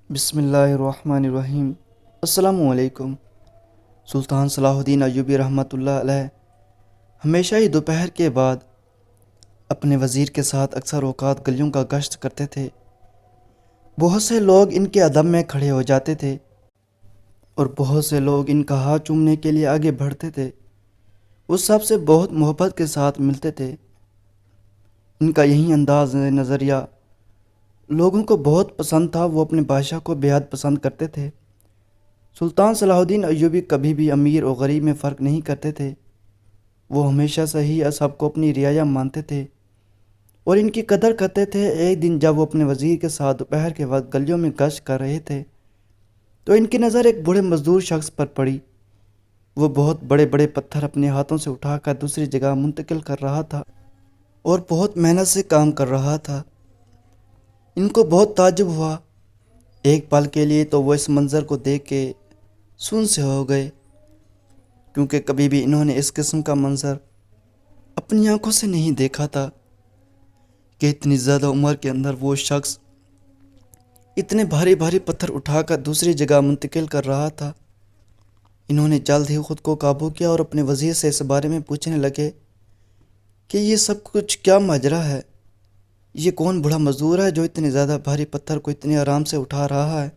بسم اللہ الرحمن الرحیم۔ السلام علیکم۔ سلطان صلاح الدین ایوبی رحمۃ اللہ علیہ ہمیشہ ہی دوپہر کے بعد اپنے وزیر کے ساتھ اکثر اوقات گلیوں کا گشت کرتے تھے۔ بہت سے لوگ ان کے ادب میں کھڑے ہو جاتے تھے اور بہت سے لوگ ان کا ہاتھ چومنے کے لیے آگے بڑھتے تھے۔ وہ سب سے بہت محبت کے ساتھ ملتے تھے۔ ان کا یہی انداز نظریہ لوگوں کو بہت پسند تھا۔ وہ اپنے بادشاہ کو بے حد پسند کرتے تھے۔ سلطان صلاح الدین ایوبی کبھی بھی امیر اور غریب میں فرق نہیں کرتے تھے۔ وہ ہمیشہ سے ہی سب کو اپنی رعایا مانتے تھے اور ان کی قدر کرتے تھے۔ ایک دن جب وہ اپنے وزیر کے ساتھ دوپہر کے وقت گلیوں میں گشت کر رہے تھے تو ان کی نظر ایک بوڑھے مزدور شخص پر پڑی۔ وہ بہت بڑے بڑے پتھر اپنے ہاتھوں سے اٹھا کر دوسری جگہ منتقل کر رہا تھا اور بہت محنت سے کام کر رہا تھا۔ ان کو بہت تعجب ہوا۔ ایک پل کے لیے تو وہ اس منظر کو دیکھ کے سن سے ہو گئے، کیونکہ کبھی بھی انہوں نے اس قسم کا منظر اپنی آنکھوں سے نہیں دیکھا تھا کہ اتنی زیادہ عمر کے اندر وہ شخص اتنے بھاری بھاری پتھر اٹھا کر دوسری جگہ منتقل کر رہا تھا۔ انہوں نے جلد ہی خود کو قابو کیا اور اپنے وزیر سے اس بارے میں پوچھنے لگے کہ یہ سب کچھ کیا ماجرا ہے؟ یہ کون بڑا مزدور ہے جو اتنے زیادہ بھاری پتھر کو اتنے آرام سے اٹھا رہا ہے؟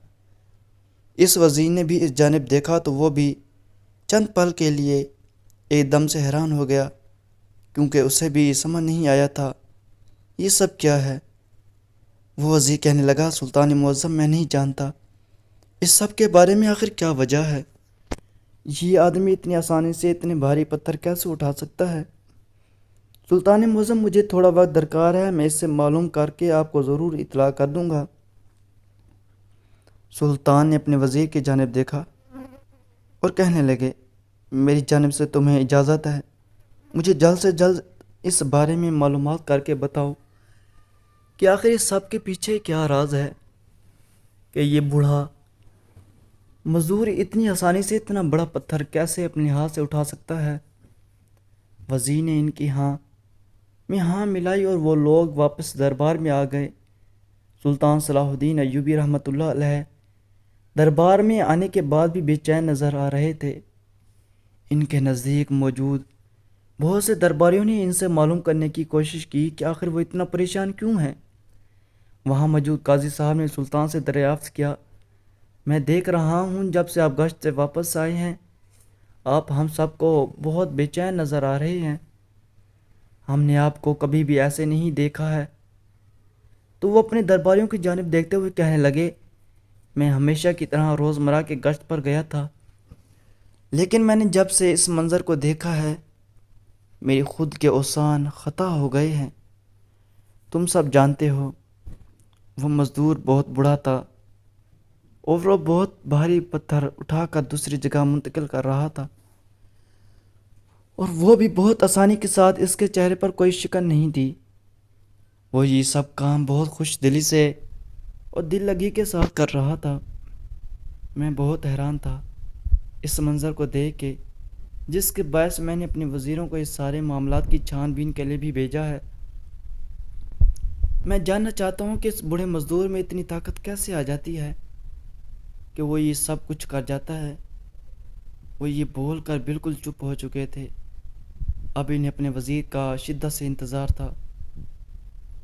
اس وزیر نے بھی اس جانب دیکھا تو وہ بھی چند پل کے لیے ایک دم سے حیران ہو گیا، کیونکہ اسے بھی سمجھ نہیں آیا تھا یہ سب کیا ہے۔ وہ وزیر کہنے لگا، سلطان معظم، میں نہیں جانتا اس سب کے بارے میں آخر کیا وجہ ہے۔ یہ آدمی اتنی آسانی سے اتنے بھاری پتھر کیسے اٹھا سکتا ہے؟ سلطان معظم، مجھے تھوڑا وقت درکار ہے، میں اس سے معلوم کر کے آپ کو ضرور اطلاع کر دوں گا۔ سلطان نے اپنے وزیر کی جانب دیکھا اور کہنے لگے، میری جانب سے تمہیں اجازت ہے، مجھے جلد سے جلد اس بارے میں معلومات کر کے بتاؤ کہ آخر اس سب کے پیچھے کیا راز ہے کہ یہ بوڑھا مزدور اتنی آسانی سے اتنا بڑا پتھر کیسے اپنے ہاتھ سے اٹھا سکتا ہے۔ وزیر نے ان کی ہاں میں ہاں ملائی اور وہ لوگ واپس دربار میں آ گئے۔ سلطان صلاح الدین ایوبی رحمۃ اللہ علیہ دربار میں آنے کے بعد بھی بے چین نظر آ رہے تھے۔ ان کے نزدیک موجود بہت سے درباریوں نے ان سے معلوم کرنے کی کوشش کی کہ آخر وہ اتنا پریشان کیوں ہیں۔ وہاں موجود قاضی صاحب نے سلطان سے دریافت کیا، میں دیکھ رہا ہوں جب سے آپ گشت سے واپس آئے ہیں آپ ہم سب کو بہت بے چین نظر آ رہے ہیں، ہم نے آپ کو کبھی بھی ایسے نہیں دیکھا ہے۔ تو وہ اپنے درباریوں کی جانب دیکھتے ہوئے کہنے لگے، میں ہمیشہ کی طرح روزمرہ کے گشت پر گیا تھا، لیکن میں نے جب سے اس منظر کو دیکھا ہے میری خود کے اوسان خطا ہو گئے ہیں۔ تم سب جانتے ہو وہ مزدور بہت بڑا تھا اور وہ بہت بھاری پتھر اٹھا کر دوسری جگہ منتقل کر رہا تھا، اور وہ بھی بہت آسانی کے ساتھ۔ اس کے چہرے پر کوئی شکن نہیں تھی۔ وہ یہ سب کام بہت خوش دلی سے اور دل لگی کے ساتھ کر رہا تھا۔ میں بہت حیران تھا اس منظر کو دیکھ کے، جس کے باعث میں نے اپنے وزیروں کو اس سارے معاملات کی چھان بین کے لیے بھی بھیجا ہے۔ میں جاننا چاہتا ہوں کہ اس بوڑھے مزدور میں اتنی طاقت کیسے آ جاتی ہے کہ وہ یہ سب کچھ کر جاتا ہے۔ وہ یہ بول کر بالکل چپ ہو چکے تھے۔ اب انہیں اپنے وزیر کا شدت سے انتظار تھا،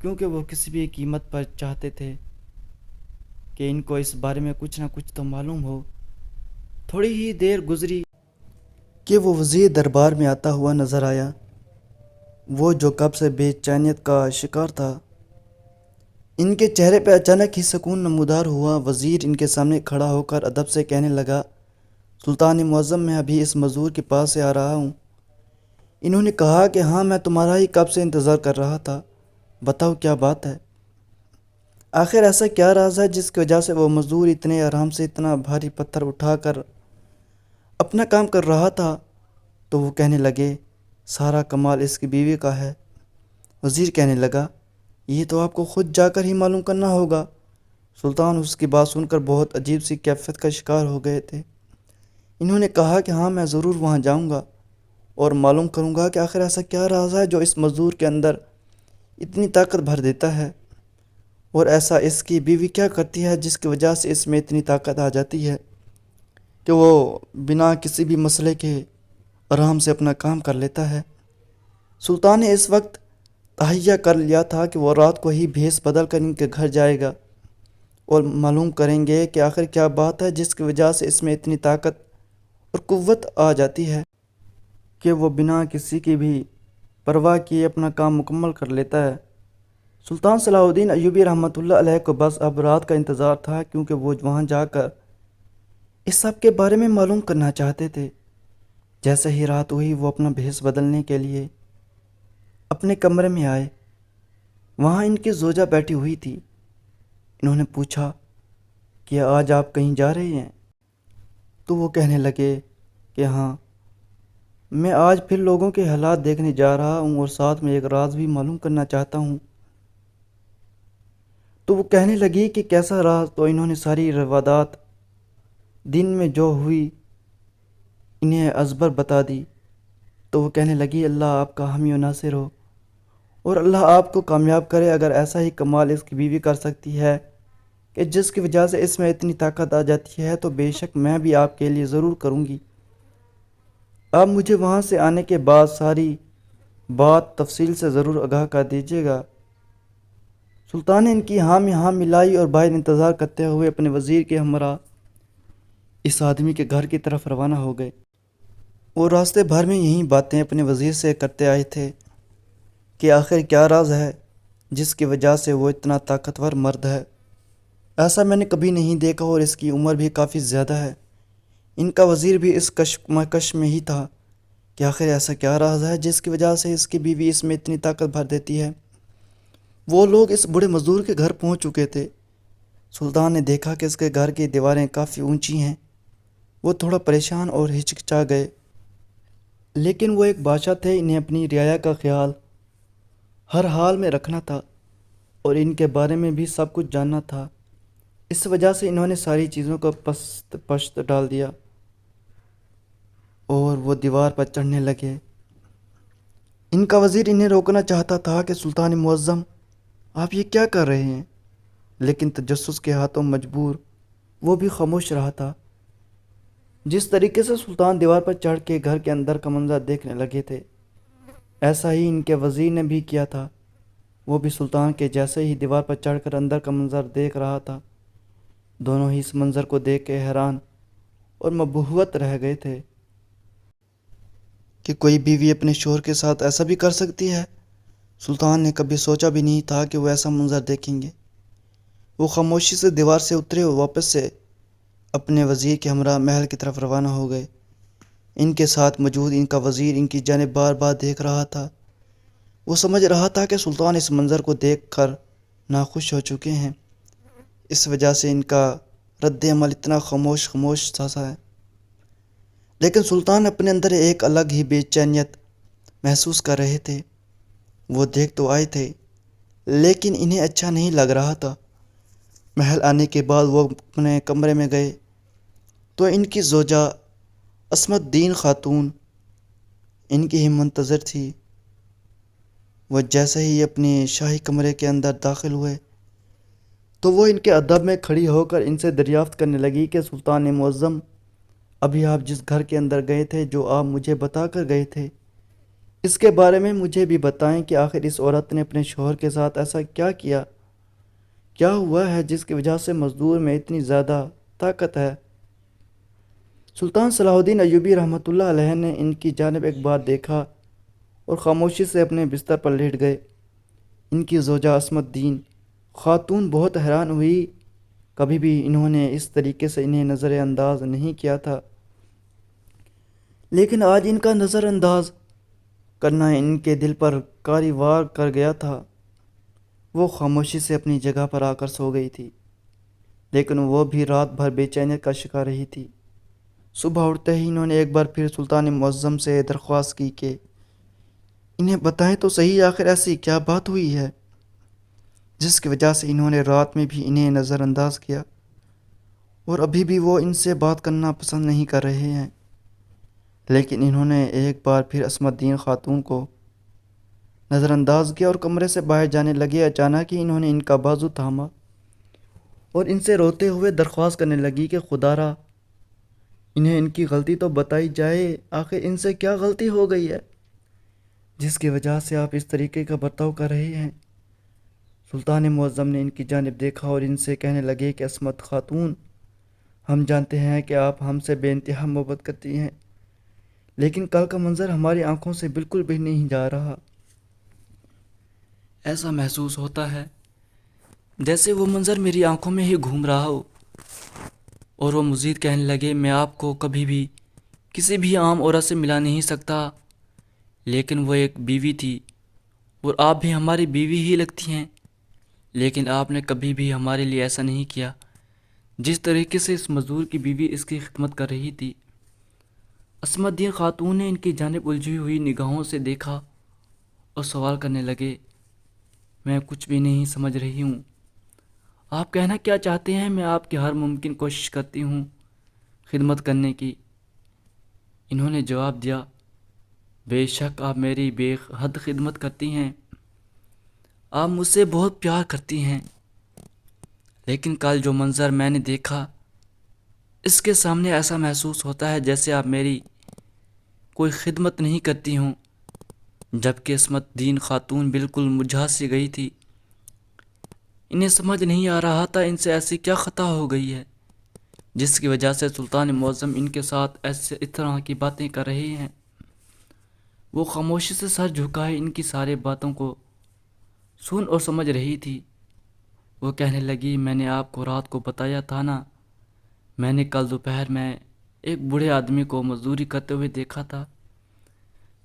کیونکہ وہ کسی بھی قیمت پر چاہتے تھے کہ ان کو اس بارے میں کچھ نہ کچھ تو معلوم ہو۔ تھوڑی ہی دیر گزری کہ وہ وزیر دربار میں آتا ہوا نظر آیا، وہ جو کب سے بے چینیت کا شکار تھا۔ ان کے چہرے پہ اچانک ہی سکون نمودار ہوا۔ وزیر ان کے سامنے کھڑا ہو کر ادب سے کہنے لگا، سلطان معظم، میں ابھی اس مزدور کے پاس سے آ رہا ہوں۔ انہوں نے کہا کہ ہاں میں تمہارا ہی کب سے انتظار کر رہا تھا، بتاؤ کیا بات ہے؟ آخر ایسا کیا راز ہے جس کی وجہ سے وہ مزدور اتنے آرام سے اتنا بھاری پتھر اٹھا کر اپنا کام کر رہا تھا؟ تو وہ کہنے لگے، سارا کمال اس کی بیوی کا ہے۔ وزیر کہنے لگا، یہ تو آپ کو خود جا کر ہی معلوم کرنا ہوگا۔ سلطان اس کی بات سن کر بہت عجیب سی کیفیت کا شکار ہو گئے تھے۔ انہوں نے کہا کہ ہاں میں ضرور وہاں جاؤں گا اور معلوم کروں گا کہ آخر ایسا کیا راز ہے جو اس مزدور کے اندر اتنی طاقت بھر دیتا ہے اور ایسا اس کی بیوی کیا کرتی ہے جس کی وجہ سے اس میں اتنی طاقت آ جاتی ہے کہ وہ بنا کسی بھی مسئلے کے آرام سے اپنا کام کر لیتا ہے۔ سلطان نے اس وقت تہیہ کر لیا تھا کہ وہ رات کو ہی بھیس بدل کر ان کے گھر جائے گا اور معلوم کریں گے کہ آخر کیا بات ہے جس کی وجہ سے اس میں اتنی طاقت اور قوت آ جاتی ہے کہ وہ بنا کسی کی بھی پرواہ کیے اپنا کام مکمل کر لیتا ہے۔ سلطان صلاح الدین ایوبی رحمۃ اللہ علیہ کو بس اب رات کا انتظار تھا، کیونکہ وہ وہاں جا کر اس سب کے بارے میں معلوم کرنا چاہتے تھے۔ جیسے ہی رات ہوئی وہ اپنا بھیس بدلنے کے لیے اپنے کمرے میں آئے۔ وہاں ان کی زوجہ بیٹھی ہوئی تھی۔ انہوں نے پوچھا کہ آج آپ کہیں جا رہے ہیں؟ تو وہ کہنے لگے کہ ہاں، میں آج پھر لوگوں کے حالات دیکھنے جا رہا ہوں اور ساتھ میں ایک راز بھی معلوم کرنا چاہتا ہوں۔ تو وہ کہنے لگی کہ کیسا راز؟ تو انہوں نے ساری روایات دن میں جو ہوئی انہیں ازبر بتا دی۔ تو وہ کہنے لگی اللہ آپ کا حامی و ناصر ہو اور اللہ آپ کو کامیاب کرے۔ اگر ایسا ہی کمال اس کی بیوی کر سکتی ہے کہ جس کی وجہ سے اس میں اتنی طاقت آ جاتی ہے، تو بے شک میں بھی آپ کے لیے ضرور کروں گی۔ آپ مجھے وہاں سے آنے کے بعد ساری بات تفصیل سے ضرور آگاہ کر دیجیے گا۔ سلطان نے ان کی ہاں میں ہاں ملائی اور باہر انتظار کرتے ہوئے اپنے وزیر کے ہمراہ اس آدمی کے گھر کی طرف روانہ ہو گئے، اور راستے بھر میں یہی باتیں اپنے وزیر سے کرتے آئے تھے کہ آخر کیا راز ہے جس کی وجہ سے وہ اتنا طاقتور مرد ہے۔ ایسا میں نے کبھی نہیں دیکھا اور اس کی عمر بھی کافی زیادہ ہے۔ ان کا وزیر بھی اس کشمکش میں ہی تھا کہ آخر ایسا کیا راز ہے جس کی وجہ سے اس کی بیوی اس میں اتنی طاقت بھر دیتی ہے۔ وہ لوگ اس بڑے مزدور کے گھر پہنچ چکے تھے۔ سلطان نے دیکھا کہ اس کے گھر کی دیواریں کافی اونچی ہیں۔ وہ تھوڑا پریشان اور ہچکچا گئے، لیکن وہ ایک بادشاہ تھے، انہیں اپنی رعایا کا خیال ہر حال میں رکھنا تھا اور ان کے بارے میں بھی سب کچھ جاننا تھا۔ اس وجہ سے انہوں نے ساری چیزوں کو پست پشت ڈال دیا اور وہ دیوار پر چڑھنے لگے۔ ان کا وزیر انہیں روکنا چاہتا تھا کہ سلطان معظم آپ یہ کیا کر رہے ہیں، لیکن تجسس کے ہاتھوں مجبور وہ بھی خاموش رہا تھا۔ جس طریقے سے سلطان دیوار پر چڑھ کے گھر کے اندر کا منظر دیکھنے لگے تھے، ایسا ہی ان کے وزیر نے بھی کیا تھا۔ وہ بھی سلطان کے جیسے ہی دیوار پر چڑھ کر اندر کا منظر دیکھ رہا تھا۔ دونوں ہی اس منظر کو دیکھ کے حیران اور مبہوت رہ گئے تھے کہ کوئی بیوی اپنے شوہر کے ساتھ ایسا بھی کر سکتی ہے۔ سلطان نے کبھی سوچا بھی نہیں تھا کہ وہ ایسا منظر دیکھیں گے۔ وہ خاموشی سے دیوار سے اترے اور واپس سے اپنے وزیر کے ہمراہ محل کی طرف روانہ ہو گئے۔ ان کے ساتھ موجود ان کا وزیر ان کی جانب بار بار دیکھ رہا تھا۔ وہ سمجھ رہا تھا کہ سلطان اس منظر کو دیکھ کر ناخوش ہو چکے ہیں، اس وجہ سے ان کا رد عمل اتنا خاموش سا ہے۔ لیکن سلطان اپنے اندر ایک الگ ہی بے چینیت محسوس کر رہے تھے۔ وہ دیکھ تو آئے تھے لیکن انہیں اچھا نہیں لگ رہا تھا۔ محل آنے کے بعد وہ اپنے کمرے میں گئے تو ان کی زوجہ عصمت الدین خاتون ان کی ہی منتظر تھی۔ وہ جیسے ہی اپنے شاہی کمرے کے اندر داخل ہوئے تو وہ ان کے ادب میں کھڑی ہو کر ان سے دریافت کرنے لگی کہ سلطان معظم، ابھی آپ جس گھر کے اندر گئے تھے، جو آپ مجھے بتا کر گئے تھے، اس کے بارے میں مجھے بھی بتائیں کہ آخر اس عورت نے اپنے شوہر کے ساتھ ایسا کیا ہوا ہے جس کی وجہ سے مزدور میں اتنی زیادہ طاقت ہے۔ سلطان صلاح الدین ایوبی رحمۃ اللہ علیہ نے ان کی جانب ایک بار دیکھا اور خاموشی سے اپنے بستر پر لیٹ گئے۔ ان کی زوجہ عصمت الدین خاتون بہت حیران ہوئی، کبھی بھی انہوں نے اس طریقے سے انہیں نظر انداز نہیں کیا تھا، لیکن آج ان کا نظر انداز کرنا ان کے دل پر کاری وار کر گیا تھا۔ وہ خاموشی سے اپنی جگہ پر آ کر سو گئی تھی، لیکن وہ بھی رات بھر بے چینی کا شکار رہی تھی۔ صبح اٹھتے ہی انہوں نے ایک بار پھر سلطان معظم سے درخواست کی کہ انہیں بتائیں تو صحیح آخر ایسی کیا بات ہوئی ہے جس کی وجہ سے انہوں نے رات میں بھی انہیں نظر انداز کیا اور ابھی بھی وہ ان سے بات کرنا پسند نہیں کر رہے ہیں۔ لیکن انہوں نے ایک بار پھر عصمت الدین خاتون کو نظر انداز کیا اور کمرے سے باہر جانے لگے۔ اچانک ہی انہوں نے ان کا بازو تھاما اور ان سے روتے ہوئے درخواست کرنے لگی کہ خدا را انہیں ان کی غلطی تو بتائی جائے، آخر ان سے کیا غلطی ہو گئی ہے جس کی وجہ سے آپ اس طریقے کا برتاؤ کر رہے ہیں۔ سلطان معظم نے ان کی جانب دیکھا اور ان سے کہنے لگے کہ عصمت خاتون، ہم جانتے ہیں کہ آپ ہم سے بے انتہا محبت کرتی ہیں، لیکن کل کا منظر ہماری آنکھوں سے بالکل بھی نہیں جا رہا۔ ایسا محسوس ہوتا ہے جیسے وہ منظر میری آنکھوں میں ہی گھوم رہا ہو۔ اور وہ مزید کہنے لگے، میں آپ کو کبھی بھی کسی بھی عام عورت سے ملا نہیں سکتا، لیکن وہ ایک بیوی تھی اور آپ بھی ہماری بیوی ہی لگتی ہیں، لیکن آپ نے کبھی بھی ہمارے لیے ایسا نہیں کیا جس طریقے سے اس مزدور کی بیوی اس کی خدمت کر رہی تھی۔ عصمت دین خاتون نے ان کی جانب الجھی ہوئی نگاہوں سے دیکھا اور سوال کرنے لگے، میں کچھ بھی نہیں سمجھ رہی ہوں، آپ کہنا کیا چاہتے ہیں؟ میں آپ کی ہر ممکن کوشش کرتی ہوں خدمت کرنے کی۔ انہوں نے جواب دیا، بے شک آپ میری بے حد خدمت کرتی ہیں، آپ مجھ سے بہت پیار کرتی ہیں، لیکن کل جو منظر میں نے دیکھا اس کے سامنے ایسا محسوس ہوتا ہے جیسے آپ میری کوئی خدمت نہیں کرتی ہوں، جبکہ عصمت دین خاتون بالکل مرجھا سی گئی تھی۔ انہیں سمجھ نہیں آ رہا تھا ان سے ایسی کیا خطا ہو گئی ہے جس کی وجہ سے سلطان معظم ان کے ساتھ اس طرح کی باتیں کر رہے ہیں۔ وہ خاموشی سے سر جھکائے ان کی سارے باتوں کو سن اور سمجھ رہی تھی۔ وہ کہنے لگی، میں نے آپ کو رات کو بتایا تھا نا، میں نے کل دوپہر میں ایک بوڑھے آدمی کو مزدوری کرتے ہوئے دیکھا تھا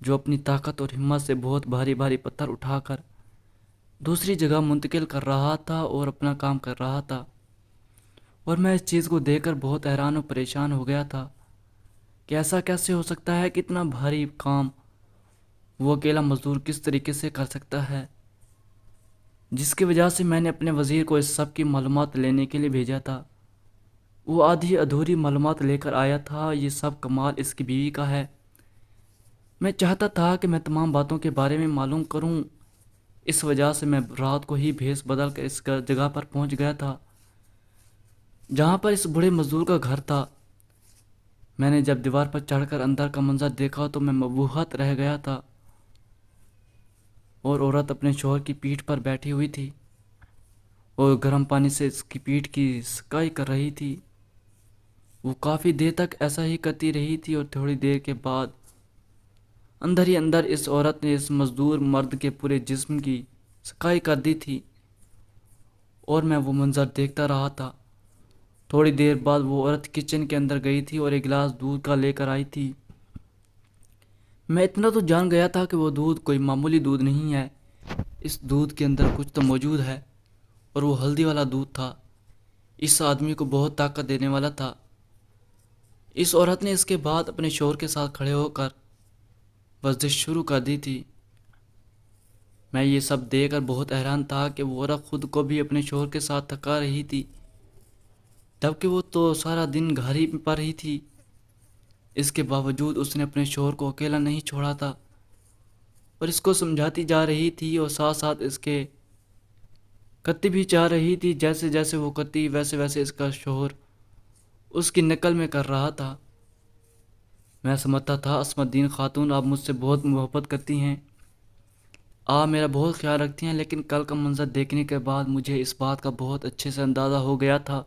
جو اپنی طاقت اور ہمت سے بہت بھاری بھاری پتھر اٹھا کر دوسری جگہ منتقل کر رہا تھا اور اپنا کام کر رہا تھا، اور میں اس چیز کو دیکھ کر بہت حیران و پریشان ہو گیا تھا کہ ایسا کیسے ہو سکتا ہے کہ اتنا بھاری کام وہ اکیلا مزدور کس طریقے سے کر سکتا ہے، جس کی وجہ سے میں نے اپنے وزیر کو اس سب کی معلومات لینے کے لیے بھیجا تھا۔ وہ آدھی ادھوری معلومات لے کر آیا تھا، یہ سب کمال اس کی بیوی کا ہے۔ میں چاہتا تھا کہ میں تمام باتوں کے بارے میں معلوم کروں، اس وجہ سے میں رات کو ہی بھیس بدل کر اس جگہ پر پہنچ گیا تھا جہاں پر اس بڑے مزدور کا گھر تھا۔ میں نے جب دیوار پر چڑھ کر اندر کا منظر دیکھا تو میں مبہوت رہ گیا تھا، اور عورت اپنے شوہر کی پیٹھ پر بیٹھی ہوئی تھی اور گرم پانی سے اس کی پیٹھ کی سکائی کر رہی تھی۔ وہ کافی دیر تک ایسا ہی کرتی رہی تھی اور تھوڑی دیر کے بعد اندر ہی اندر اس عورت نے اس مزدور مرد کے پورے جسم کی سکائی کر دی تھی، اور میں وہ منظر دیکھتا رہا تھا۔ تھوڑی دیر بعد وہ عورت کچن کے اندر گئی تھی اور ایک گلاس دودھ کا لے کر آئی تھی۔ میں اتنا تو جان گیا تھا کہ وہ دودھ کوئی معمولی دودھ نہیں ہے، اس دودھ کے اندر کچھ تو موجود ہے، اور وہ ہلدی والا دودھ تھا، اس آدمی کو بہت طاقت دینے والا تھا۔ اس عورت نے اس کے بعد اپنے شوہر کے ساتھ کھڑے ہو کر ورزش شروع کر دی تھی۔ میں یہ سب دیکھ کر بہت حیران تھا کہ وہ عورت خود کو بھی اپنے شوہر کے ساتھ تھکا رہی تھی، جبکہ وہ تو سارا دن گھر ہی پر رہی تھی۔ اس کے باوجود اس نے اپنے شوہر کو اکیلا نہیں چھوڑا تھا اور اس کو سمجھاتی جا رہی تھی، اور ساتھ ساتھ اس کے کرتی بھی چاہ رہی تھی، جیسے جیسے وہ کرتی ویسے ویسے اس کا شوہر اس کی نقل میں کر رہا تھا۔ میں سمجھتا تھا عصمت دین خاتون آپ مجھ سے بہت محبت کرتی ہیں، آپ میرا بہت خیال رکھتی ہیں، لیکن کل کا منظر دیکھنے کے بعد مجھے اس بات کا بہت اچھے سے اندازہ ہو گیا تھا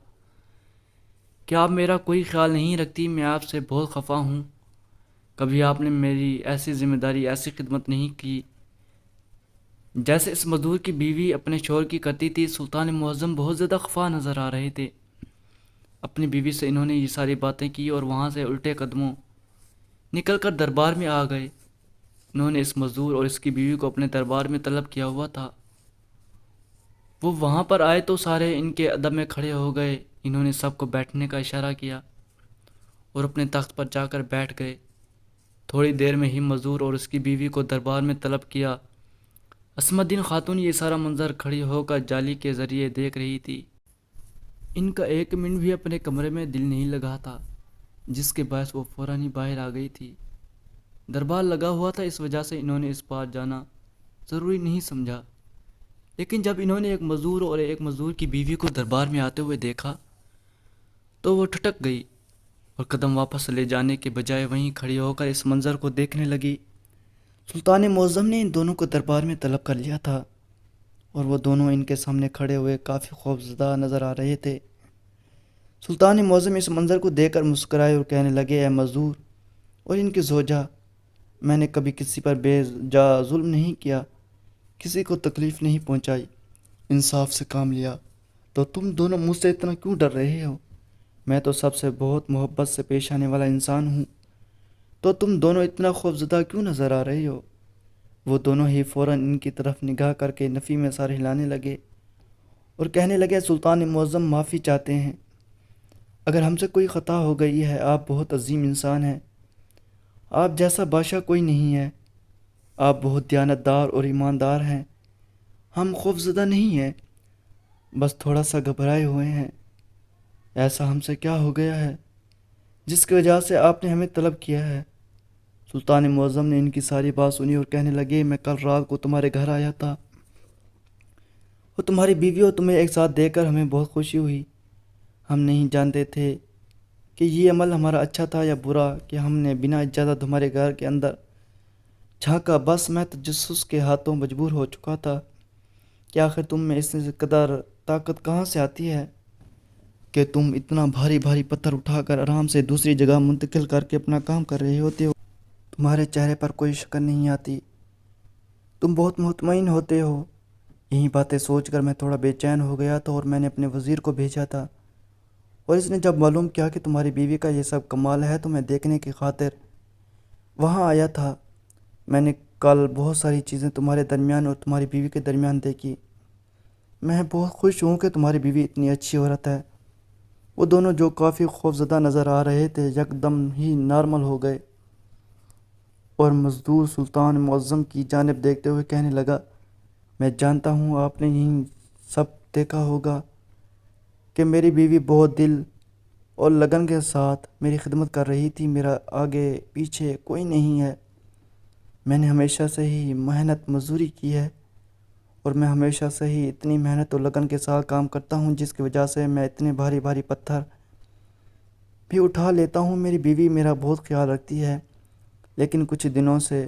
کہ آپ میرا کوئی خیال نہیں رکھتی۔ میں آپ سے بہت خفا ہوں، کبھی آپ نے میری ایسی ذمہ داری، ایسی خدمت نہیں کی جیسے اس مزدور کی بیوی اپنے شوہر کی کرتی تھی۔ سلطان معظم بہت زیادہ خفا نظر آ رہے تھے۔ اپنی بیوی سے انہوں نے یہ ساری باتیں کی اور وہاں سے الٹے قدموں نکل کر دربار میں آ گئے۔ انہوں نے اس مزدور اور اس کی بیوی کو اپنے دربار میں طلب کیا ہوا تھا۔ وہ وہاں پر آئے تو سارے ان کے ادب میں کھڑے ہو گئے۔ انہوں نے سب کو بیٹھنے کا اشارہ کیا اور اپنے تخت پر جا کر بیٹھ گئے۔ تھوڑی دیر میں ہی مزدور اور اس کی بیوی کو دربار میں طلب کیا۔ عصمت دین خاتون یہ سارا منظر کھڑی ہو کر جالی کے ذریعے دیکھ رہی تھی۔ ان کا ایک منٹ بھی اپنے کمرے میں دل نہیں لگا تھا، جس کے باعث وہ فوراً ہی باہر آ گئی تھی۔ دربار لگا ہوا تھا، اس وجہ سے انہوں نے اس پار جانا ضروری نہیں سمجھا، لیکن جب انہوں نے ایک مزدور اور ایک مزدور کی بیوی کو دربار میں آتے ہوئے دیکھا تو وہ ٹھٹک گئی اور قدم واپس لے جانے کے بجائے وہیں کھڑی ہو کر اس منظر کو دیکھنے لگی۔ سلطان معظم نے ان دونوں کو دربار میں طلب کر لیا تھا اور وہ دونوں ان کے سامنے کھڑے ہوئے کافی خوفزدہ نظر آ رہے تھے۔ سلطان معظم اس منظر کو دیکھ کر مسکرائے اور کہنے لگے، اے مزدور اور ان کی زوجہ، میں نے کبھی کسی پر بے جا ظلم نہیں کیا، کسی کو تکلیف نہیں پہنچائی، انصاف سے کام لیا، تو تم دونوں مجھ سے اتنا کیوں ڈر رہے ہو؟ میں تو سب سے بہت محبت سے پیش آنے والا انسان ہوں، تو تم دونوں اتنا خوفزدہ کیوں نظر آ رہے ہو؟ وہ دونوں ہی فوراً ان کی طرف نگاہ کر کے نفی میں سر ہلانے لگے اور کہنے لگے، سلطان معظم معافی چاہتے ہیں، اگر ہم سے کوئی خطا ہو گئی ہے، آپ بہت عظیم انسان ہیں، آپ جیسا بادشاہ کوئی نہیں ہے، آپ بہت دیانتدار اور ایماندار ہیں، ہم خوفزدہ نہیں ہیں، بس تھوڑا سا گھبرائے ہوئے ہیں۔ ایسا ہم سے کیا ہو گیا ہے جس کی وجہ سے آپ نے ہمیں طلب کیا ہے؟ سلطان معظم نے ان کی ساری بات سنی اور کہنے لگے، میں کل رات کو تمہارے گھر آیا تھا اور تمہاری بیوی اور تمہیں ایک ساتھ دیکھ کر ہمیں بہت خوشی ہوئی۔ ہم نہیں جانتے تھے کہ یہ عمل ہمارا اچھا تھا یا برا کہ ہم نے بنا اجازت تمہارے گھر کے اندر جھانکا، بس میں تجسس کے ہاتھوں مجبور ہو چکا تھا کہ آخر تم میں اس قدر طاقت کہاں سے آتی ہے کہ تم اتنا بھاری بھاری پتھر اٹھا کر آرام سے دوسری جگہ منتقل کر کے اپنا کام کر رہے ہوتے ہو، تمہارے چہرے پر کوئی شکن نہیں آتی، تم بہت مطمئن ہوتے ہو۔ یہی باتیں سوچ کر میں تھوڑا بے چین ہو گیا تھا اور میں نے اپنے وزیر کو بھیجا تھا، اور اس نے جب معلوم کیا کہ تمہاری بیوی کا یہ سب کمال ہے تو میں دیکھنے کی خاطر وہاں آیا تھا۔ میں نے کل بہت ساری چیزیں تمہارے درمیان اور تمہاری بیوی کے درمیان دیکھی، میں بہت خوش ہوں کہ تمہاری بیوی اتنی اچھی عورت ہے۔ وہ دونوں جو کافی خوفزدہ نظر آ رہے تھے یکدم ہی نارمل ہو گئے اور مزدور سلطان معظم کی جانب دیکھتے ہوئے کہنے لگا، میں جانتا ہوں آپ نے یہی سب دیکھا ہوگا کہ میری بیوی بہت دل اور لگن کے ساتھ میری خدمت کر رہی تھی، میرا آگے پیچھے کوئی نہیں ہے، میں نے ہمیشہ سے ہی محنت مزدوری کی ہے اور میں ہمیشہ سے ہی اتنی محنت اور لگن کے ساتھ کام کرتا ہوں جس کی وجہ سے میں اتنے بھاری بھاری پتھر بھی اٹھا لیتا ہوں۔ میری بیوی میرا بہت خیال رکھتی ہے، لیکن کچھ دنوں سے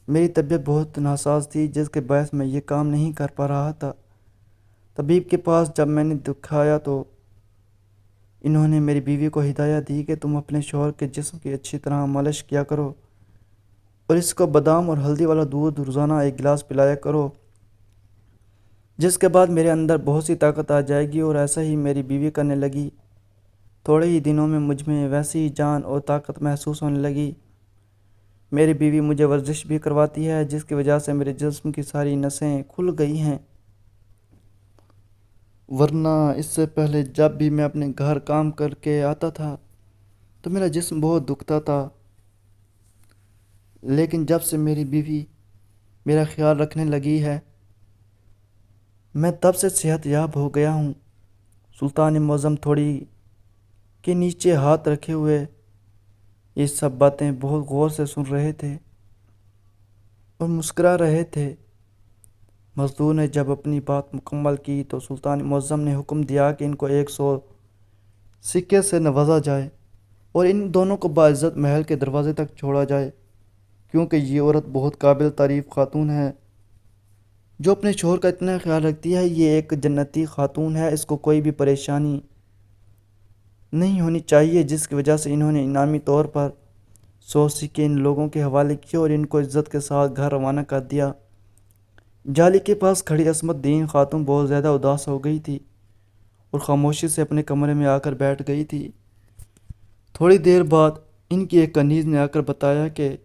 میری طبیعت بہت ناساز تھی جس کے باعث میں یہ کام نہیں کر پا رہا تھا۔ طبیب کے پاس جب میں نے دکھایا تو انہوں نے میری بیوی کو ہدایت دی کہ تم اپنے شوہر کے جسم کی اچھی طرح مالش کیا کرو اور اس کو بادام اور ہلدی والا دودھ روزانہ 1 گلاس پلایا کرو، جس کے بعد میرے اندر بہت سی طاقت آ جائے گی۔ اور ایسا ہی میری بیوی کرنے لگی، تھوڑے ہی دنوں میں مجھ میں ویسی جان اور طاقت محسوس ہونے لگی۔ میری بیوی مجھے ورزش بھی کرواتی ہے جس کی وجہ سے میرے جسم کی ساری نسیں کھل گئی ہیں، ورنہ اس سے پہلے جب بھی میں اپنے گھر کام کر کے آتا تھا تو میرا جسم بہت دکھتا تھا، لیکن جب سے میری بیوی میرا خیال رکھنے لگی ہے میں تب سے صحت یاب ہو گیا ہوں۔ سلطان معظم تھوڑی کے نیچے ہاتھ رکھے ہوئے یہ سب باتیں بہت غور سے سن رہے تھے اور مسکرا رہے تھے۔ مزدور نے جب اپنی بات مکمل کی تو سلطان معظم نے حکم دیا کہ ان کو 100 سکے سے نوازا جائے اور ان دونوں کو باعزت محل کے دروازے تک چھوڑا جائے، کیونکہ یہ عورت بہت قابل تعریف خاتون ہے جو اپنے شوہر کا اتنا خیال رکھتی ہے۔ یہ ایک جنتی خاتون ہے، اس کو کوئی بھی پریشانی نہیں ہونی چاہیے، جس کی وجہ سے انہوں نے انعامی طور پر 100 سکے ان لوگوں کے حوالے کیے اور ان کو عزت کے ساتھ گھر روانہ کر دیا۔ جالی کے پاس کھڑی عصمت دین خاتون بہت زیادہ اداس ہو گئی تھی اور خاموشی سے اپنے کمرے میں آ کر بیٹھ گئی تھی۔ تھوڑی دیر بعد ان کی ایک کنیز نے آ کر بتایا کہ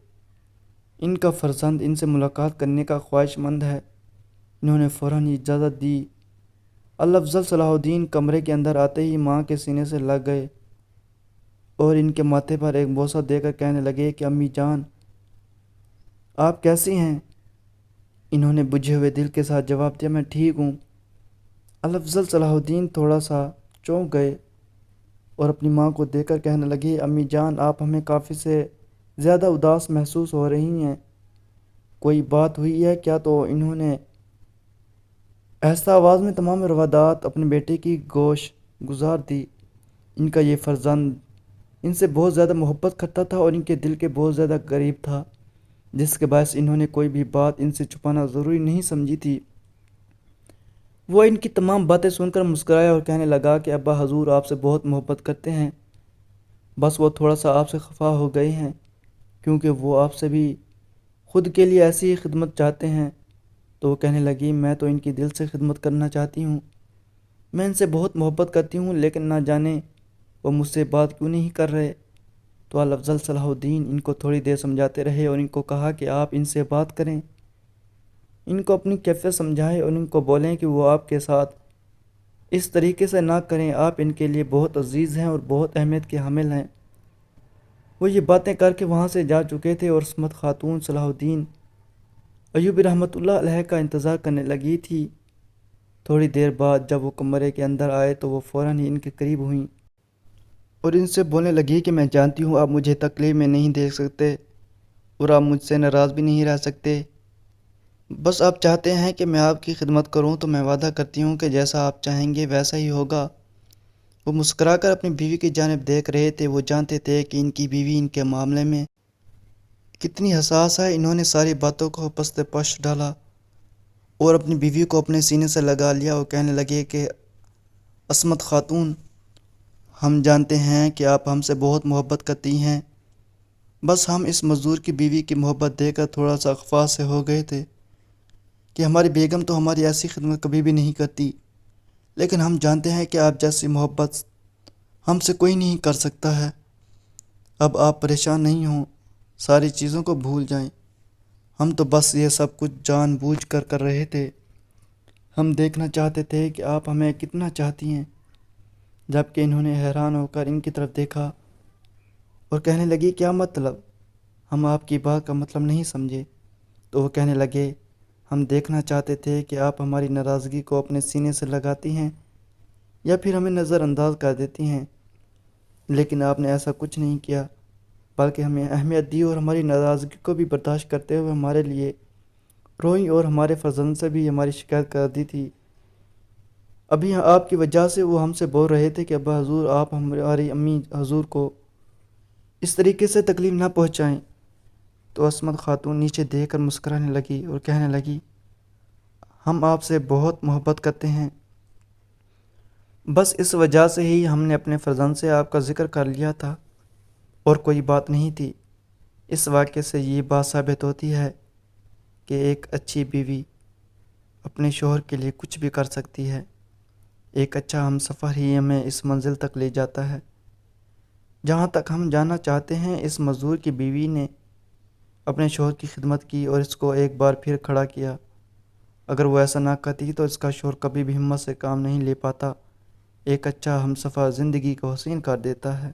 ان کا فرزند ان سے ملاقات کرنے کا خواہش مند ہے۔ انہوں نے فوراً اجازت دی۔ الافضل صلاح الدین کمرے کے اندر آتے ہی ماں کے سینے سے لگ گئے اور ان کے ماتھے پر ایک بوسہ دے کر کہنے لگے کہ امی جان آپ کیسی ہیں؟ انہوں نے بجھے ہوئے دل کے ساتھ جواب دیا، میں ٹھیک ہوں۔ الافضل صلاح الدین تھوڑا سا چونک گئے اور اپنی ماں کو دیکھ کر کہنے لگے، امی جان آپ ہمیں کافی سے زیادہ اداس محسوس ہو رہی ہیں، کوئی بات ہوئی ہے کیا؟ تو انہوں نے ایسا آواز میں تمام روادات اپنے بیٹے کی گوش گزار دی۔ ان کا یہ فرزند ان سے بہت زیادہ محبت کرتا تھا اور ان کے دل کے بہت زیادہ قریب تھا، جس کے باعث انہوں نے کوئی بھی بات ان سے چھپانا ضروری نہیں سمجھی تھی۔ وہ ان کی تمام باتیں سن کر مسکرایا اور کہنے لگا کہ ابا حضور آپ سے بہت محبت کرتے ہیں، بس وہ تھوڑا سا آپ سے خفا ہو گئے ہیں کیونکہ وہ آپ سے بھی خود کے لیے ایسی ہی خدمت چاہتے ہیں۔ تو وہ کہنے لگی میں تو ان کی دل سے خدمت کرنا چاہتی ہوں، میں ان سے بہت محبت کرتی ہوں، لیکن نہ جانے وہ مجھ سے بات کیوں نہیں کر رہے۔ تو الافضل صلاح الدین ان کو تھوڑی دیر سمجھاتے رہے اور ان کو کہا کہ آپ ان سے بات کریں، ان کو اپنی کیفیت سمجھائیں اور ان کو بولیں کہ وہ آپ کے ساتھ اس طریقے سے نہ کریں، آپ ان کے لیے بہت عزیز ہیں اور بہت اہمیت کے حامل ہیں۔ وہ یہ باتیں کر کے وہاں سے جا چکے تھے اور عصمت خاتون صلاح الدین ایوبی رحمۃ اللہ علیہ کا انتظار کرنے لگی تھی۔ تھوڑی دیر بعد جب وہ کمرے کے اندر آئے تو وہ فوراً ہی ان کے قریب ہوئیں اور ان سے بولنے لگی کہ میں جانتی ہوں آپ مجھے تکلیف میں نہیں دیکھ سکتے اور آپ مجھ سے ناراض بھی نہیں رہ سکتے، بس آپ چاہتے ہیں کہ میں آپ کی خدمت کروں، تو میں وعدہ کرتی ہوں کہ جیسا آپ چاہیں گے ویسا ہی ہوگا۔ وہ مسکرا کر اپنی بیوی کی جانب دیکھ رہے تھے، وہ جانتے تھے کہ ان کی بیوی ان کے معاملے میں کتنی حساس ہے۔ انہوں نے ساری باتوں کو پست پش ڈالا اور اپنی بیوی کو اپنے سینے سے لگا لیا اور کہنے لگے کہ عصمت خاتون، ہم جانتے ہیں کہ آپ ہم سے بہت محبت کرتی ہیں، بس ہم اس مزدور کی بیوی کی محبت دے کر تھوڑا سا خفا سے ہو گئے تھے کہ ہماری بیگم تو ہماری ایسی خدمت کبھی بھی نہیں کرتی، لیکن ہم جانتے ہیں کہ آپ جیسی محبت ہم سے کوئی نہیں کر سکتا ہے۔ اب آپ پریشان نہیں ہوں، ساری چیزوں کو بھول جائیں، ہم تو بس یہ سب کچھ جان بوجھ کر کر رہے تھے، ہم دیکھنا چاہتے تھے کہ آپ ہمیں کتنا چاہتی ہیں۔ جبکہ انہوں نے حیران ہو کر ان کی طرف دیکھا اور کہنے لگی کیا مطلب؟ ہم آپ کی بات کا مطلب نہیں سمجھے۔ تو وہ کہنے لگے ہم دیکھنا چاہتے تھے کہ آپ ہماری ناراضگی کو اپنے سینے سے لگاتی ہیں یا پھر ہمیں نظر انداز کر دیتی ہیں، لیکن آپ نے ایسا کچھ نہیں کیا، بلکہ ہمیں اہمیت دی اور ہماری ناراضگی کو بھی برداشت کرتے ہوئے ہمارے لیے روئیں اور ہمارے فرزند سے بھی ہماری شکایت کر دی تھی۔ ابھی آپ کی وجہ سے وہ ہم سے بول رہے تھے کہ ابا حضور آپ ہماری امی حضور کو اس طریقے سے تکلیف نہ پہنچائیں۔ تو عصمت خاتون نیچے دیکھ کر مسکرانے لگی اور کہنے لگی ہم آپ سے بہت محبت کرتے ہیں، بس اس وجہ سے ہی ہم نے اپنے فرزند سے آپ کا ذکر کر لیا تھا اور کوئی بات نہیں تھی۔ اس واقعے سے یہ بات ثابت ہوتی ہے کہ ایک اچھی بیوی اپنے شوہر کے لیے کچھ بھی کر سکتی ہے، ایک اچھا ہم سفر ہی ہمیں اس منزل تک لے جاتا ہے جہاں تک ہم جانا چاہتے ہیں۔ اس مزدور کی بیوی نے اپنے شوہر کی خدمت کی اور اس کو ایک بار پھر کھڑا کیا، اگر وہ ایسا نہ کرتی تو اس کا شوہر کبھی بھی ہمت سے کام نہیں لے پاتا، ایک اچھا ہم سفر زندگی کو حسین کر دیتا ہے۔